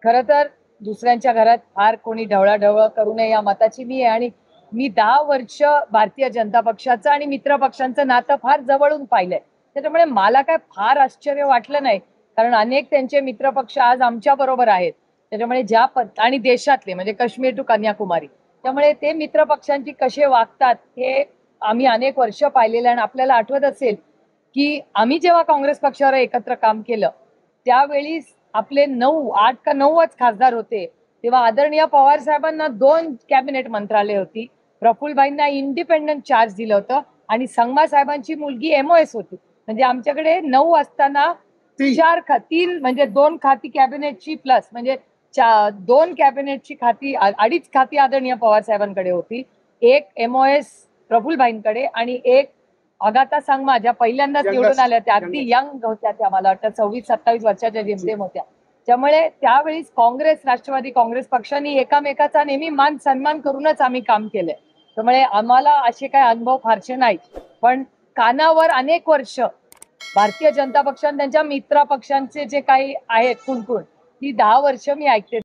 खरं तर दुसऱ्यांच्या घरात फार कोणी ढवळाढवळ करू नये या मताची मी आहे आणि मी 10 वर्ष भारतीय जनता पक्षाचं आणि मित्र पक्षांचं नातं फार जवळून पाहिलंय. त्याच्यामुळे मला काय फार आश्चर्य वाटलं नाही. कारण अनेक त्यांचे मित्र पक्ष आज आमच्या बरोबर आहेत. त्याच्यामुळे आणि देशातले म्हणजे काश्मीर टू कन्याकुमारी. त्यामुळे ते मित्र पक्षांची कसे वागतात हे आम्ही अनेक वर्ष पाहिलेलं आणि आपल्याला आठवत असेल, की आम्ही जेव्हा काँग्रेस पक्षावर एकत्र काम केलं, त्यावेळी आपले 9, 8 का 9च खासदार होते. तेव्हा आदरणीय पवार साहेबांना 2 कॅबिनेट मंत्रालय होती. प्रफुल्लभाईंना इंडिपेंडंट चार्ज दिलं होतं आणि संगमा साहेबांची मुलगी एमओएस होती. म्हणजे आमच्याकडे 9 असताना 3 म्हणजे 2 खाती कॅबिनेटची प्लस म्हणजे 2 कॅबिनेटची खाती, 2.5 खाती आदरणीय पवार साहेबांकडे होती. 1 एमओएस प्रफुल्लभाईंकडे आणि 1 अगाथा संगमा ज्या पहिल्यांदाच निवडून आल्या त्या अगदी यंग होत्या, त्या मला वाटतं 26-27 वर्षाच्या जेमतेम होत्या. त्यामुळे त्यावेळीच काँग्रेस, राष्ट्रवादी काँग्रेस पक्षांनी एकामेकाचा नेहमी मान सन्मान करूनच आम्ही काम केलंय. त्यामुळे आम्हाला असे काही अनुभव फारसे नाही. पण कानावर अनेक वर्ष भारतीय जनता पक्ष आणि त्यांच्या मित्र पक्षांचे जे काही आहेत कुणकुण, ती 10 वर्ष मी ऐकते.